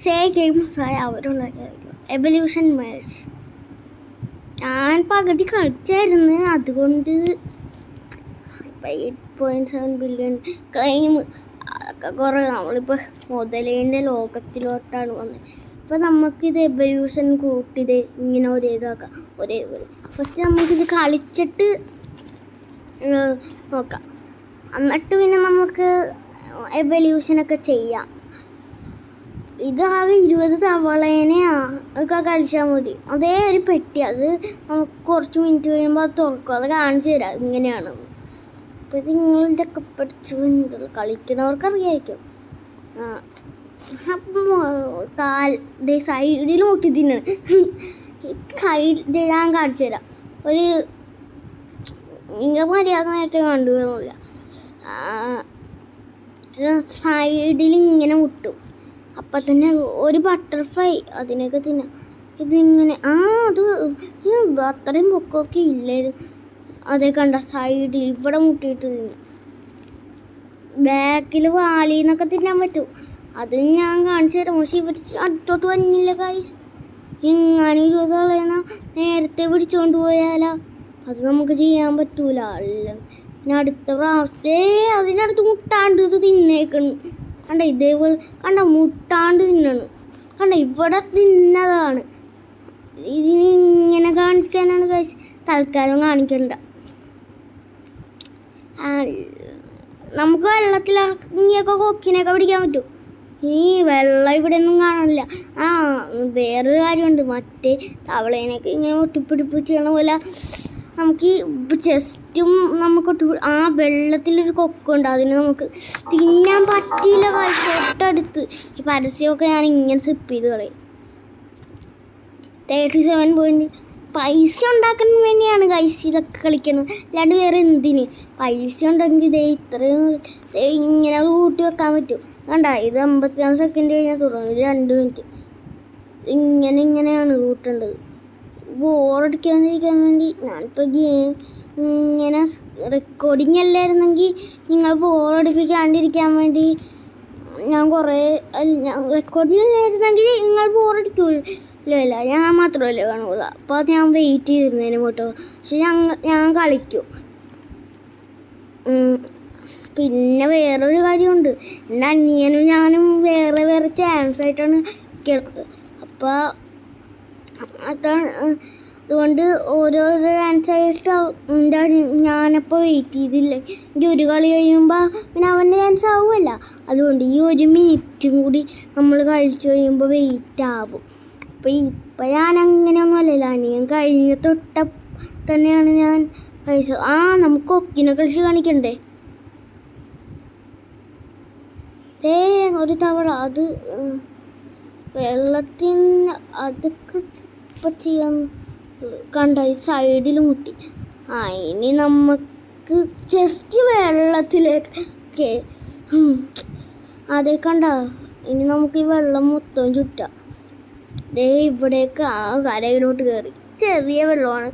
Say games ആയ അവരുണ്ടാക്കിയായിരിക്കും evolution Merz. ഞാൻ പകുതി കളിച്ചായിരുന്നു, അതുകൊണ്ട് ഇപ്പം 8.7 ബില്യൺ ക്ലെയിം അതൊക്കെ കുറേ. നമ്മളിപ്പോൾ മുതലേൻ്റെ ലോകത്തിലോട്ടാണ് വന്നത്. അപ്പോൾ നമുക്കിത് എവല്യൂഷൻ കൂട്ടിയത് ഇങ്ങനെ ഒരേ ഇതാക്കാം, ഒരേ ഫസ്റ്റ് നമുക്കിത് കളിച്ചിട്ട് നോക്കാം. എന്നിട്ട് പിന്നെ നമുക്ക് എവല്യൂഷനൊക്കെ ചെയ്യാം. ഇതാകെ 20 തവളേനെ ഒക്കെ കളിച്ചാൽ മതി. അതേ ഒരു പെട്ടി, അത് നമുക്ക് കുറച്ച് മിനിറ്റ് കഴിയുമ്പോൾ അത് തുറക്കും. അത് കാണിച്ചു തരാം ഇങ്ങനെയാണ്. അപ്പോൾ ഇത് നിങ്ങളിതൊക്കെ പഠിച്ചു കഴിഞ്ഞിട്ടുള്ളൂ, കളിക്കുന്നവർക്ക് അറിയായിരിക്കും. അപ്പം സൈഡിൽ മുട്ടി തിന്നാണ്. ഞാൻ കാണിച്ചു തരാം. ഒരു നിങ്ങൾ മര്യാദയായിട്ട് കണ്ടുവരില്ല. സൈഡിൽ ഇങ്ങനെ മുട്ടും. അപ്പം തന്നെ ഒരു ബട്ടർഫ്ലൈ അതിനൊക്കെ തിന്നാം. ഇതിങ്ങനെ അത് അത്രയും പൊക്കമൊക്കെ ഇല്ലായിരുന്നു. അതേ കണ്ട സൈഡിൽ ഇവിടെ മുട്ടിയിട്ട് തിന്നാം. ബാക്കിൽ വാലിന്നൊക്കെ തിന്നാൻ പറ്റും. അത് ഞാൻ കാണിച്ചു തരാം. പക്ഷെ ഇവർ അടുത്തോട്ട് വന്നില്ല ഗൈസ്. എങ്ങനെ 20 തവളേനെ നേരത്തെ പിടിച്ചുകൊണ്ട് പോയാലോ അത് നമുക്ക് ചെയ്യാൻ പറ്റൂല. പിന്നെ അടുത്ത പ്രാവശ്യത്തെ അതിനടുത്ത് മുട്ടാണ്ട് ഇത് തിന്നേക്കണം. കണ്ട ഇതേപോലെ കണ്ട മുട്ടാണ്ട് തിന്നണം. കണ്ട ഇവിടെ തിന്നതാണ്. ഇതിന് ഇങ്ങനെ കാണിക്കാനാണ് ഗൈസ്, തൽക്കാലം കാണിക്കണ്ട. നമുക്ക് വെള്ളത്തിലിറങ്ങിയൊക്കെ കൊക്കിനെയൊക്കെ പിടിക്കാൻ പറ്റും. ഈ വെള്ളം ഇവിടെ ഒന്നും കാണാനില്ല. വേറൊരു കാര്യമുണ്ട്, മറ്റേ തവളേനൊക്കെ ഇങ്ങനെ ഒട്ടിപ്പിടിപ്പിച്ച് ചെയ്യണ പോലെ നമുക്ക് ഈ ചെസ്റ്റും നമുക്ക് വെള്ളത്തിലൊരു കൊക്കുണ്ട്, അതിന് നമുക്ക് തിന്നാൻ പറ്റിയില്ല. തൊട്ടടുത്ത് ഈ പരസ്യമൊക്കെ ഞാൻ ഇങ്ങനെ സ്കിപ്പ് ചെയ്ത് കളയും. 37 പോയിന്റ് പൈസ ഉണ്ടാക്കാൻ വേണ്ടിയാണ് ഗൈസ് ഇതൊക്കെ കളിക്കുന്നത്, അല്ലാണ്ട് വേറെ എന്തിന്. പൈസ ഉണ്ടെങ്കിൽ ഇത്രയും ഇങ്ങനെ കൂട്ടി വെക്കാൻ പറ്റും. കണ്ട ഇത് 54 സെക്കൻഡ് കഴിഞ്ഞാൽ തുടങ്ങും. ഇത് 2 മിനിറ്റ്. ഇങ്ങനെയാണ് കൂട്ടേണ്ടത്. ബോറടിക്കാതിരിക്കാൻ വേണ്ടി ഞാനിപ്പോൾ ഗെയിം ഇങ്ങനെ റെക്കോർഡിങ് അല്ലായിരുന്നെങ്കിൽ നിങ്ങൾ ബോറടിപ്പിക്കാണ്ടിരിക്കാൻ വേണ്ടി ഞാൻ റെക്കോർഡിങ്ങിലായിരുന്നെങ്കിൽ നിങ്ങൾ ബോറടിക്കില്ല, ഞാൻ മാത്രമല്ലേ കാണുള്ളൂ. അപ്പോൾ ഞാൻ വെയിറ്റ് ചെയ്തിരുന്നതിന് കേട്ടോ. പക്ഷെ ഞാൻ കളിക്കും. പിന്നെ വേറൊരു കാര്യമുണ്ട്, എൻ്റെ അനിയനും ഞാനും വേറെ ചാൻസ് ആയിട്ടാണ് കേൾക്കുന്നത്. അപ്പോൾ അതുകൊണ്ട് ഓരോരോ ഡാൻസ് ആയിട്ട് ഞാനപ്പോൾ വെയിറ്റ് ചെയ്തില്ല. എനിക്ക് ഒരു കളി കഴിയുമ്പോൾ പിന്നെ അവൻ്റെ ഡാൻസ് ആവുമല്ല. അതുകൊണ്ട് ഈ 1 മിനിറ്റും കൂടി നമ്മൾ കളിച്ചു കഴിയുമ്പോൾ വെയിറ്റ് ആവും. അപ്പോൾ ഇപ്പം ഞാൻ അങ്ങനെയൊന്നും അല്ലല്ലോ, അനിയൻ കഴിഞ്ഞ തൊട്ട തന്നെയാണ് ഞാൻ കഴിച്ചത്. നമുക്ക് കൊക്കിനെ കളിച്ച് കാണിക്കണ്ടേ. ഒരു തവള അത് വെള്ളത്തിന് അതൊക്കെ ഇപ്പം ചെയ്യാൻ കണ്ട സൈഡിൽ മുട്ടി. ഇനി നമുക്ക് ജസ്റ്റ് വെള്ളത്തിലേക്ക് അതേ കണ്ട. ഇനി നമുക്ക് ഈ വെള്ളം മൊത്തം ചുറ്റാം. ഇവിടേക്ക് കരയിലോട്ട് കയറി. ചെറിയ വെള്ളമാണ്,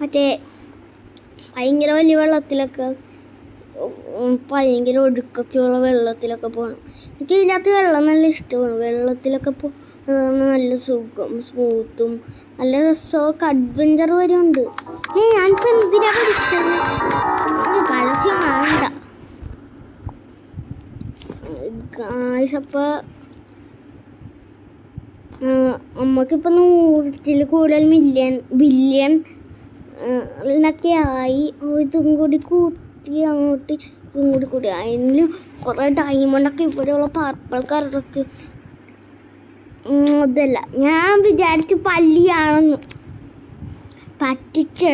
മറ്റേ ഭയങ്കര വലിയ വെള്ളത്തിലൊക്കെ ഭയങ്കര ഒഴുക്കൊക്കെയുള്ള വെള്ളത്തിലൊക്കെ പോകണം. എനിക്ക് ഇതിനകത്ത് വെള്ളം നല്ല ഇഷ്ടമാണ്. വെള്ളത്തിലൊക്കെ നല്ല സുഖം, സ്മൂത്തും നല്ല രസമൊക്കെ അഡ്വഞ്ചർ വരെ ഉണ്ട്. ഞാനിപ്പോൾ എന്തിനാ പഠിച്ചത്? പരസ്യം കാണണ്ട ഗായ്സ്. അപ്പോൾ നമുക്കിപ്പോൾ 100 കൂടുതൽ ബില്യൺ എന്നൊക്കെ ആയി. ഇതും കൂടി അങ്ങോട്ട് ഇതും കൂടി അതിന് കുറേ ഡയമണ്ടൊക്കെ ഇവിടെയുള്ള പർപ്പിൾ കളറൊക്കെ. അതല്ല, ഞാൻ വിചാരിച്ചു പല്ലിയാണെന്ന്. പറ്റിച്ച്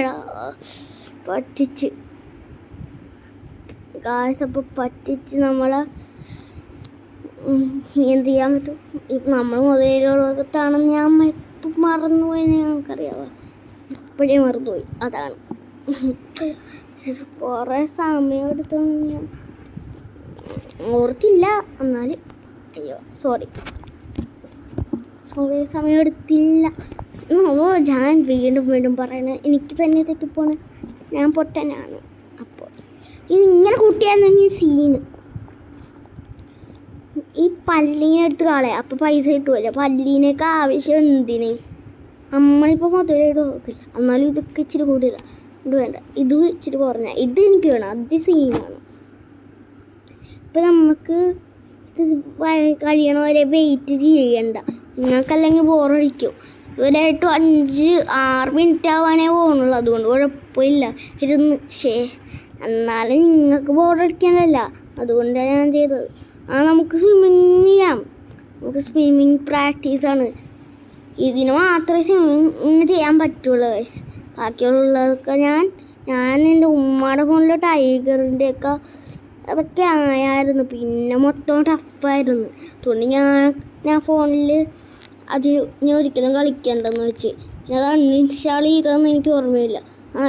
ഗായ്സ്. അപ്പോൾ പറ്റിച്ച് നമ്മളെ എന്ത് ചെയ്യാൻ പറ്റും? ഇപ്പം നമ്മൾ മുതലുള്ളതാണെന്ന് ഞാൻ ഇപ്പം മറന്നുപോയി. ഞങ്ങൾക്കറിയാമോ, ഇപ്പോഴേ മറന്നുപോയി. അതാണ് കുറേ സമയം എടുത്തൊന്നും ഞാൻ ഓർത്തില്ല. എന്നാലും സോറി സമയം എടുത്തില്ല. ഞാൻ വീണ്ടും പറയണത് എനിക്ക് തന്നെ തെറ്റിപ്പോണ്. ഞാൻ പൊട്ടനാണ്. അപ്പോൾ ഇതിങ്ങനെ കൂട്ടിയാണെങ്കിൽ സീന് ഈ പല്ലീനെ എടുത്ത് കളയാം, അപ്പോൾ പൈസ കിട്ടുമല്ലോ. പല്ലീനൊക്കെ ആവശ്യം എന്തിന്? നമ്മളിപ്പോൾ മധുരമായിട്ട് നോക്കില്ല, എന്നാലും ഇതൊക്കെ ഇച്ചിരി കൂടിയതാണ്. ഇത് വേണ്ട, ഇത് ഇച്ചിരി കുറഞ്ഞ, ഇത് എനിക്ക് വേണം, അത് സീനാണ്. ഇപ്പം നമുക്ക് ഇത് കഴിയണവരെ വെയിറ്റ് ചെയ്യണ്ട, നിങ്ങൾക്കല്ലെങ്കിൽ ബോറടിക്കും. ഇവരായിട്ട് 5-6 മിനിറ്റ് ആവാനേ പോകുന്നുള്ളൂ, അതുകൊണ്ട് കുഴപ്പമില്ല. ഇരുന്ന് എന്നാലും നിങ്ങൾക്ക് ബോറടിക്കാനല്ല, അതുകൊണ്ടാണ് ഞാൻ ചെയ്തത്. നമുക്ക് സ്വിമ്മിങ് ചെയ്യാം, നമുക്ക് സ്വിമ്മിങ് പ്രാക്ടീസാണ്. ഇതിന് മാത്രമേ സ്വിമ്മിങ് ചെയ്യാൻ പറ്റുള്ളൂ. ബാക്കിയുള്ളതൊക്കെ ഞാൻ എൻ്റെ ഉമ്മയുടെ ഫോണിലെ ടൈഗറിൻ്റെയൊക്കെ അതൊക്കെ ആയായിരുന്നു. പിന്നെ മൊത്തം ടഫായിരുന്നു. തുണി ഞാൻ ഫോണിൽ അത് ഞാൻ ഒരിക്കലും കളിക്കണ്ടെന്ന് വെച്ച് അത് അൺഇൻസ്റ്റാൾ ചെയ്തതെന്ന് എനിക്ക് ഓർമ്മയില്ല.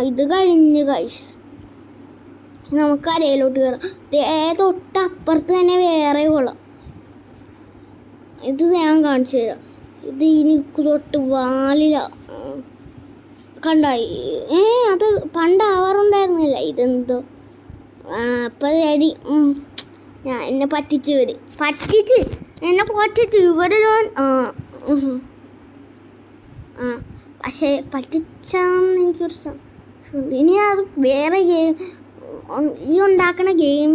ഇത് കഴിഞ്ഞ് ഗൈസ് നമുക്ക് കരയിലോട്ട് കയറാം. തൊട്ടപ്പുറത്ത് തന്നെ വേറെ കൊള്ളാം. ഇത് ഞാൻ കാണിച്ചു തരാം. ഇത് എനിക്ക് തൊട്ട് വാലില കണ്ടായി. അത് പണ്ടാവാറുണ്ടായിരുന്നില്ല. ഇതെന്തോ അപ്പം ഞാൻ എന്നെ പറ്റിച്ചു എന്നെ ഇവര് പക്ഷേ പറ്റിച്ചാന്ന് എനിക്കൊരു ഇനി അത് വേറെ ഗെയിം ഈ ഉണ്ടാക്കുന്ന ഗെയിം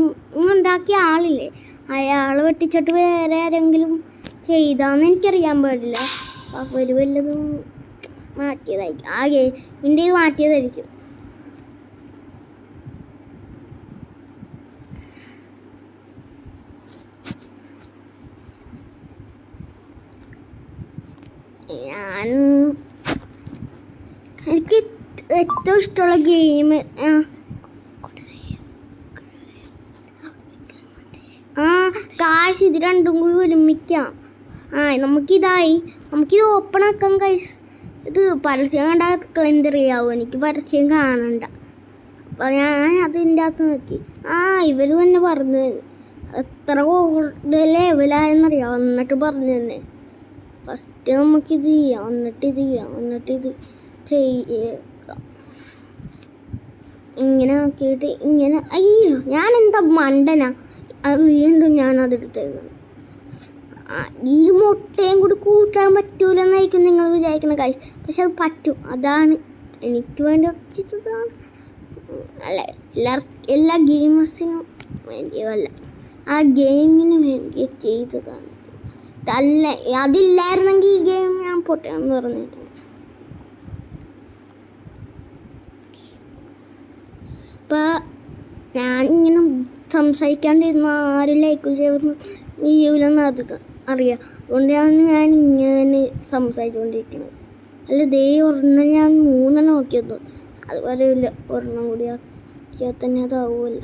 ഉണ്ടാക്കിയ ആളില്ലേ, അയാൾ വെട്ടിച്ചിട്ട് വേറെ ആരെങ്കിലും ചെയ്താന്ന് എനിക്കറിയാൻ പാടില്ല. അവർ വല്ലതും മാറ്റിയതായിരിക്കും, ആ ഗെയിമിൻ്റെ ഇത് മാറ്റിയതായിരിക്കും. എനിക്ക് ഏറ്റവും ഇഷ്ടമുള്ള ഗെയിം കാശ് ഇത് രണ്ടും കൂടി ഒരുമിക്കാം. നമുക്കിത് ഓപ്പൺ ആക്കാം ഗൈസ്. ഇത് പരസ്യം കണ്ടാൽ ക്ലെന്തറിയാവും, എനിക്ക് പരസ്യം കാണണ്ട. അപ്പം ഞാൻ അതിൻ്റെ അകത്ത് നോക്കി. ഇവർ തന്നെ പറഞ്ഞു എത്ര കൂടുതൽ ലെവലായെന്നറിയാം, എന്നിട്ട് പറഞ്ഞു തന്നെ ഫസ്റ്റ് നമുക്കിത് ചെയ്യാം, എന്നിട്ട് ചെയ്യേക്കാം. ഇങ്ങനെ ആക്കിയിട്ട് ഇങ്ങനെ. അയ്യോ, ഞാനെന്താ മണ്ടനാ, അത് വീണ്ടും ഞാനതെടുത്തേക്കണം. ഈ മുട്ടയും കൂടി കൂട്ടാൻ പറ്റൂലെന്നായിരിക്കും നിങ്ങൾ വിചാരിക്കുന്ന ഗൈസ്, പക്ഷെ അത് പറ്റും. അതാണ് എനിക്ക് വേണ്ടി ഉറച്ചിട്ടതാണ്. അല്ല, എല്ലാ ഗെയിമേഴ്സിനും വേണ്ടിയല്ല, ആ ഗെയിമിന് വേണ്ടി ചെയ്തതാണ്. അതില്ലായിരുന്നെങ്കിൽ ഈ ഗെയിം ഞാൻ പൊട്ടയാണെന്ന് പറഞ്ഞിട്ട്. ഇപ്പം ഞാനിങ്ങനെ സംസാരിക്കാണ്ടിരുന്ന ആരും ലൈക്ക് ചെയ്യൂലെന്ന് അറിയാം. അതുകൊണ്ടാണ് ഞാൻ ഇങ്ങനെ സംസാരിച്ചുകൊണ്ടിരിക്കുന്നത്. അല്ല, ഒരെണ്ണം ഞാൻ 3 നോക്കിയത്, അത് വരെയില്ല. ഒരെണ്ണം കൂടി ആക്കിയാൽ തന്നെ അതാവുമല്ല.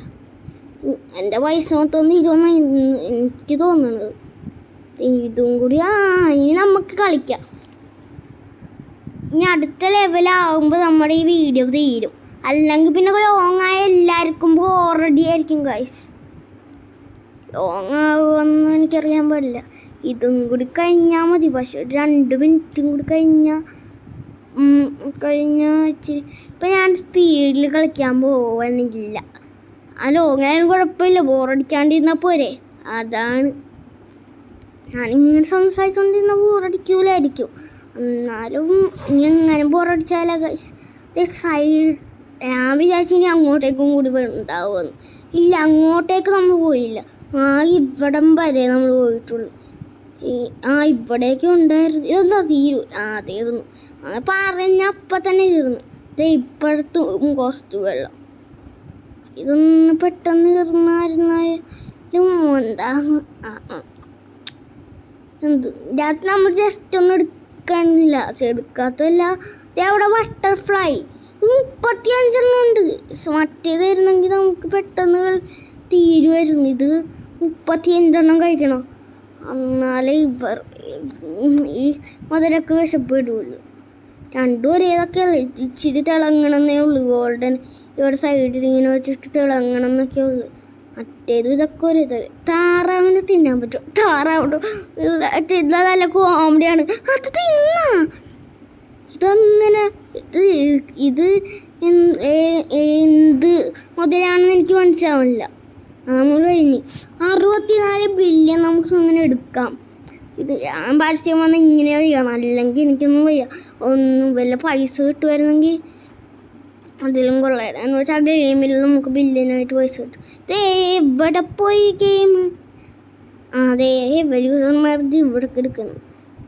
എൻ്റെ പൈസ മൊത്തം ഇരുമെന്നാണ് എനിക്ക് തോന്നുന്നത്. ഇതും കൂടി ഇനി നമുക്ക് കളിക്കാം. ഇനി അടുത്ത ലെവലാകുമ്പോൾ നമ്മുടെ ഈ വീഡിയോ തീരും. അല്ലെങ്കിൽ പിന്നെ ലോങ്ങായ എല്ലാവർക്കും ബോറടി ആയിരിക്കും ഗൈസ്. ലോങ് ആകുമെന്ന് എനിക്കറിയാൻ പാടില്ല. ഇതും കൂടി കഴിഞ്ഞാൽ മതി. പക്ഷെ 2 മിനിറ്റും കൂടി കഴിഞ്ഞാൽ ഇച്ചിരി ഇപ്പം ഞാൻ സ്പീഡിൽ കളിക്കാൻ പോവണില്ല. ലോങ്ങായാലും കുഴപ്പമില്ല, ബോറടിക്കാണ്ടിരുന്നാൽ പോരെ. അതാണ് ഞാനിങ്ങനെ സംസാരിച്ചുകൊണ്ടിരുന്ന ബോറടിക്കൂലായിരിക്കും. എന്നാലും ഇനി എങ്ങനെ ബോറടിച്ചാലോ ഗൈസ്. സൈഡ് ഞാൻ വിചാരിച്ചു ഇനി അങ്ങോട്ടേക്കും കൂടി ഉണ്ടാവുമെന്ന്. ഇല്ല, അങ്ങോട്ടേക്ക് നമ്മൾ പോയില്ല. ഇവിടം വരെ നമ്മൾ പോയിട്ടുള്ളൂ. ഇവിടേക്ക് ഉണ്ടായിരുന്നു. ഇതെന്താ തീർന്നു. പറഞ്ഞ അപ്പം തന്നെ തീർന്നു. ഇപ്പോഴത്തും കുറച്ച് വെള്ളം. ഇതൊന്ന് പെട്ടെന്ന് തീർന്നായിരുന്നാലും ഇതിനകത്ത് നമ്മൾ ജസ്റ്റ് ഒന്നും എടുക്കണില്ല. എടുക്കാത്തല്ല. അവിടെ ബട്ടർഫ്ലൈ 35 ഉണ്ട്. മറ്റേതായിരുന്നെങ്കിൽ നമുക്ക് പെട്ടെന്ന് തീരുമായിരുന്നു. ഇത് 35 കഴിക്കണം, എന്നാലേ ഈ മുതലൊക്കെ വിശപ്പെടുള്ളൂ. രണ്ടും ഒരേതൊക്കെയല്ല, ഇച്ചിരി തിളങ്ങണമെന്നേ ഉള്ളൂ. ഗോൾഡൻ ഇവിടെ സൈഡിൽ ഇങ്ങനെ വെച്ചിട്ട് തിളങ്ങണം എന്നൊക്കെ ഉള്ളു. മറ്റേത് ഇതൊക്കെ ഒരു താറാവിനെ തിന്നാൻ പറ്റും. താറാവ് തിന്നതല്ല, കോമഡിയാണ്. അത് തിന്നാ ഇതങ്ങനെ ഇത് എന്ത് മുതലാണെന്ന് എനിക്ക് മനസ്സിലാവില്ല. നമ്മൾ കഴിഞ്ഞ് 64 ബില്യൺ നമുക്ക് എടുക്കാം. ഇത് ഞാൻ പരസ്യം വന്ന് ഇങ്ങനെ ചെയ്യണം, അല്ലെങ്കിൽ എനിക്കൊന്നും വയ്യ. ഒന്നും വല്ല പൈസ കിട്ടുമായിരുന്നെങ്കിൽ അതിലും കൊള്ളായിരുന്നു. എന്ന് വെച്ചാൽ ഗെയിമിൽ നമുക്ക് ബില്യനായിട്ട് പൈസ കിട്ടും. ഇത് എവിടെ പോയി ഗെയിം? അതെ, എവല്യൂഷൻ മെർജ് ഇവിടെ എടുക്കണം.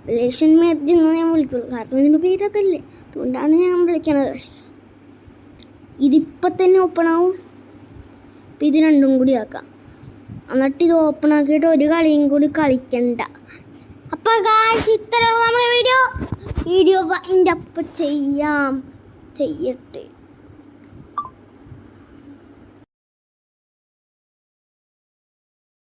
എവല്യൂഷൻ മെർജ് എന്ന് ഞാൻ വിളിക്കുള്ളൂ, കാരണം ഇതിൻ്റെ പേരതല്ലേ, അതുകൊണ്ടാണ് ഞാൻ വിളിക്കണത്. ഇതിപ്പോൾ തന്നെ ഓപ്പൺ ആവും. അപ്പം ഇത് രണ്ടും കൂടി ആക്കാം. എന്നിട്ട് ഇത് ഓപ്പൺ ആക്കിയിട്ട് ഒരു കളിയും കൂടി കളിക്കണ്ട. അപ്പോൾ ഗായ്സ്, ഇത്രയുള്ള നമ്മുടെ വീഡിയോ വൈൻഡ് അപ്പ് ചെയ്യട്ടെ.